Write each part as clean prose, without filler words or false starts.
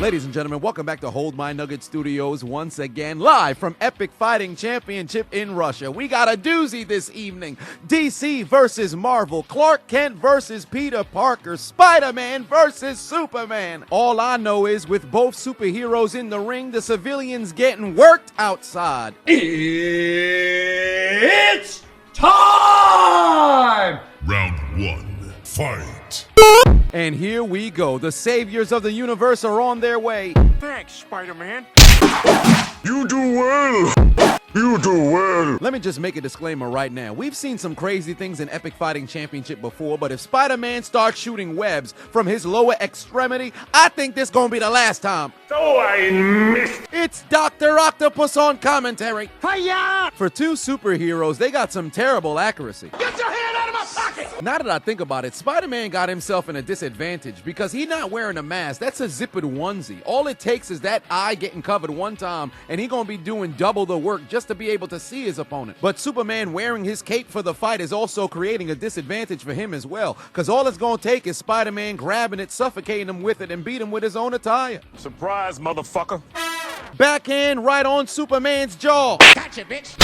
Ladies and gentlemen, welcome back to Hold My Nugget Studios once again, live from Epic Fighting Championship in Russia. We got a doozy this evening. DC versus Marvel, Clark Kent versus Peter Parker, Spider-Man versus Superman. All I know is with both superheroes in the ring, the civilians getting worked outside. It's time! Round 1, fight! And here we go. The saviors of the universe are on their way. Thanks, Spider-Man. You do well! You do well! Let me just make a disclaimer right now. We've seen some crazy things in Epic Fighting Championship before, but if Spider-Man starts shooting webs from his lower extremity, I think this gonna be the last time. So I missed. It's Dr. Octopus on commentary. Hiya! For two superheroes, they got some terrible accuracy. Get your hand out of my pocket! Now that I think about it, Spider-Man got himself in a disadvantage because he's not wearing a mask. That's a zippered onesie. All it takes is that eye getting covered one time, and he gonna be doing double the work just to be able to see his opponent. But Superman wearing his cape for the fight is also creating a disadvantage for him as well, because all it's gonna take is Spider-Man grabbing it, suffocating him with it, and beat him with his own attire. Surprise, motherfucker. Backhand right on Superman's jaw. Gotcha, bitch.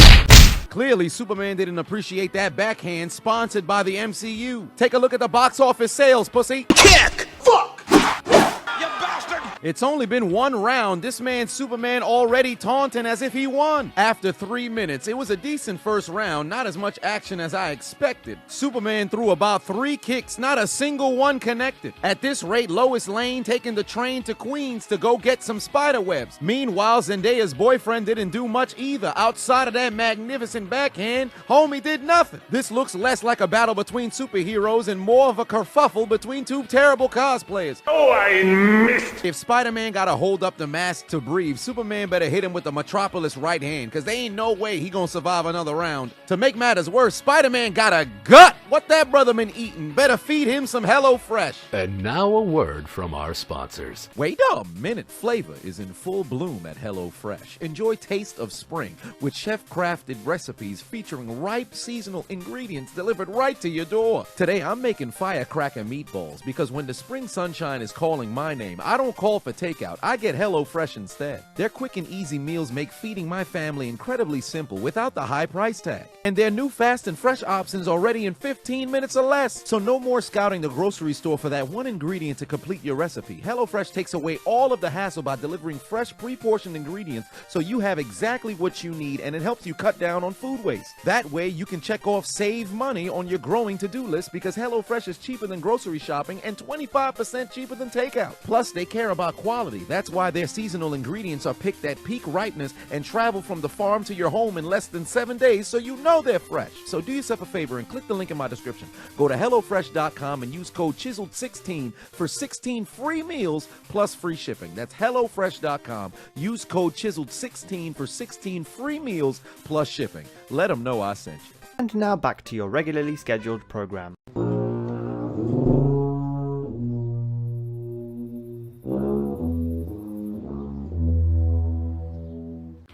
Clearly, Superman didn't appreciate that backhand, sponsored by the MCU. Take a look at the box office sales, pussy. Kick! Fuck! You bastard! It's only been one round. This man, Superman, already taunting as if he won. After 3 minutes, it was a decent first round, not as much action as I expected. Superman threw about 3 kicks, not a single one connected. At this rate, Lois Lane taking the train to Queens to go get some spider webs. Meanwhile, Zendaya's boyfriend didn't do much either. Outside of that magnificent backhand, homie did nothing. This looks less like a battle between superheroes and more of a kerfuffle between two terrible cosplayers. Oh, I missed. If Spider-Man gotta hold up the mask to breathe, Superman better hit him with the Metropolis right hand, cause there ain't no way he gonna survive another round. To make matters worse, Spider-Man got a gut. What that brother been eating? Better feed him some HelloFresh. And now a word from our sponsors. Wait a minute, flavor is in full bloom at HelloFresh. Enjoy taste of spring with chef-crafted recipes featuring ripe seasonal ingredients delivered right to your door. Today I'm making firecracker meatballs because when the spring sunshine is calling my name, I don't call for takeout, I get HelloFresh instead. Their quick and easy meals make feeding my family incredibly simple without the high price tag. And their new fast and fresh options are ready in 15 minutes or less. So no more scouting the grocery store for that one ingredient to complete your recipe. HelloFresh takes away all of the hassle by delivering fresh pre-portioned ingredients so you have exactly what you need, and it helps you cut down on food waste. That way you can check off save money on your growing to-do list because HelloFresh is cheaper than grocery shopping and 25% cheaper than takeout. Plus, they care about quality. That's why their seasonal ingredients are picked at peak ripeness and travel from the farm to your home in less than 7 days, so you know they're fresh. So do yourself a favor and click the link in my description. Go to HelloFresh.com and use code Chiseled16 for 16 free meals plus free shipping. That's HelloFresh.com. Use code Chiseled16 for 16 free meals plus shipping. Let them know I sent you. And now back to your regularly scheduled program.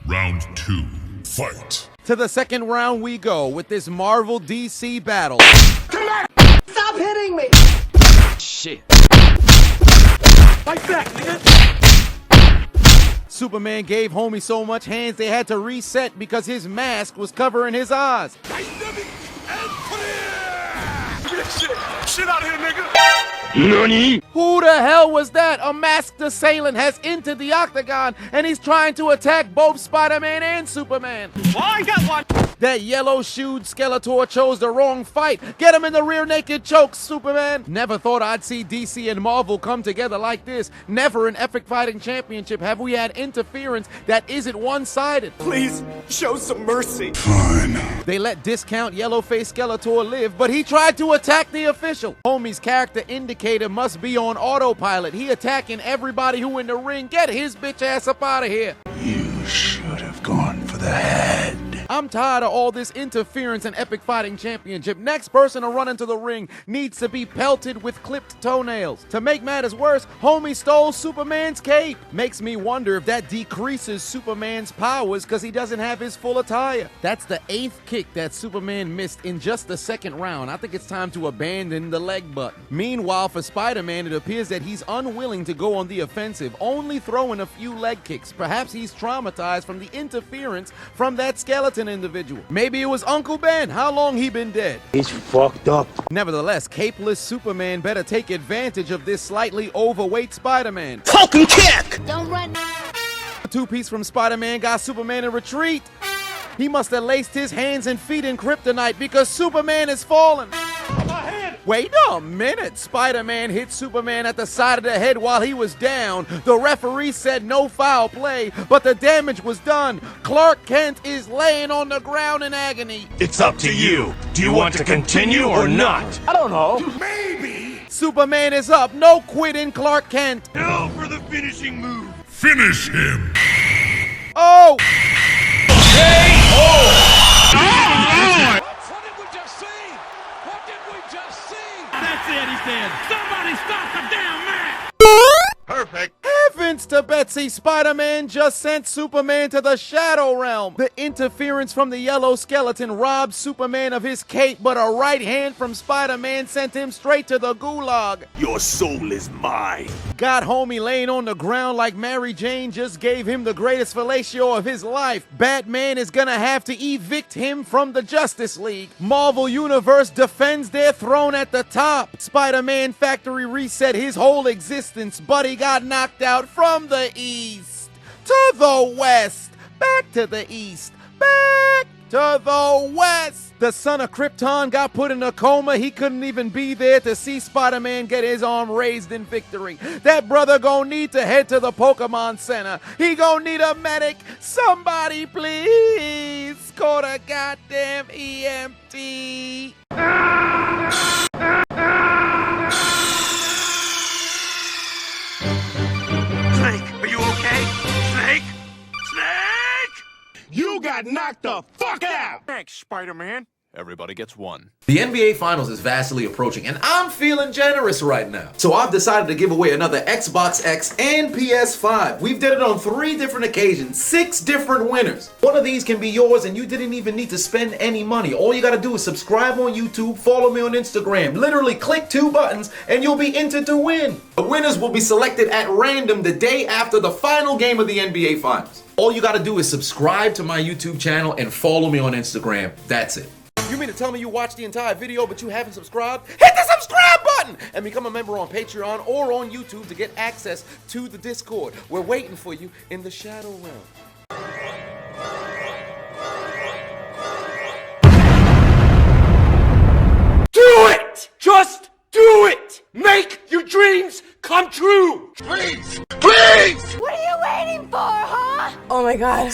Round 2, fight! To the second round we go with this Marvel DC battle. Stop hitting me! Shit. Like that, nigga. Superman gave homie so much hands they had to reset because his mask was covering his eyes. Dynamic and clear! Get shit! Shit out here, nigga! Nani? Who the hell was that? A masked assailant has entered the octagon and he's trying to attack both Spider-Man and Superman. Oh, I got one! That yellow-shoed Skeletor chose the wrong fight. Get him in the rear naked choke, Superman. Never thought I'd see DC and Marvel come together like this. Never in Epic Fighting Championship have we had interference that isn't one-sided. Please, show some mercy. Fine. They let discount yellow-faced Skeletor live, but he tried to attack the official. Homie's character indicator must be on autopilot. He attacking everybody who in the ring. Get his bitch ass up out of here. You should have gone for the head. I'm tired of all this interference and epic fighting championship. Next person to run into the ring needs to be pelted with clipped toenails. To make matters worse, homie stole Superman's cape. Makes me wonder if that decreases Superman's powers because he doesn't have his full attire. That's the 8th kick that Superman missed in just the 2nd round. I think it's time to abandon the leg button. Meanwhile, for Spider-Man, it appears that he's unwilling to go on the offensive, only throwing a few leg kicks. Perhaps he's traumatized from the interference from that skeleton individual. Maybe it was Uncle Ben. How long he been dead? He's fucked up. Nevertheless, capeless Superman better take advantage of this slightly overweight Spider-Man. Fucking kick! Don't run. A 2-piece from Spider-Man got Superman in retreat. He must have laced his hands and feet in kryptonite because Superman is falling. Wait a minute. Spider-Man hit Superman at the side of the head while he was down. The referee said no foul play, but the damage was done. Clark Kent is laying on the ground in agony. It's up to you. Do you want to continue or not? I don't know. Maybe. Superman is up. No quitting, Clark Kent. Now for the finishing move. Finish him! Oh! What did we just see? What did we just see? That's it, he said. Somebody stop the damn match! Perfect. Heavens to Betsy, Spider-Man just sent Superman to the Shadow Realm. The interference from the yellow skeleton robbed Superman of his cape, but a right hand from Spider-Man sent him straight to the gulag. Your soul is mine. Got homie laying on the ground like Mary Jane just gave him the greatest fellatio of his life. Batman is gonna have to evict him from the Justice League. Marvel Universe defends their throne at the top. Spider-Man Factory reset his whole existence, but he got knocked out from the east to the west, back to the east, back to the west. The son of Krypton got put in a coma. He couldn't even be there to see Spider-Man get his arm raised in victory. That brother gonna need to head to the Pokemon Center. He gonna need a medic. Somebody please call the goddamn EMT. Snake, are you okay? Snake? Snake? You got knocked the fuck out! Thanks, Spider-Man. Everybody gets one. The NBA Finals is vastly approaching, and I'm feeling generous right now. So I've decided to give away another Xbox X and PS5. We've did it on 3 different occasions, 6 different winners. One of these can be yours, and you didn't even need to spend any money. All you gotta do is subscribe on YouTube, follow me on Instagram. Literally click 2 buttons, and you'll be entered to win. The winners will be selected at random the day after the final game of the NBA Finals. All you gotta do is subscribe to my YouTube channel and follow me on Instagram. That's it. You mean to tell me you watched the entire video but you haven't subscribed? Hit the subscribe button and become a member on Patreon or on YouTube to get access to the Discord. We're waiting for you in the Shadow Realm. Do it! Just do it! Make your dreams come true! Please! Please! What are you waiting for, huh? Oh my god.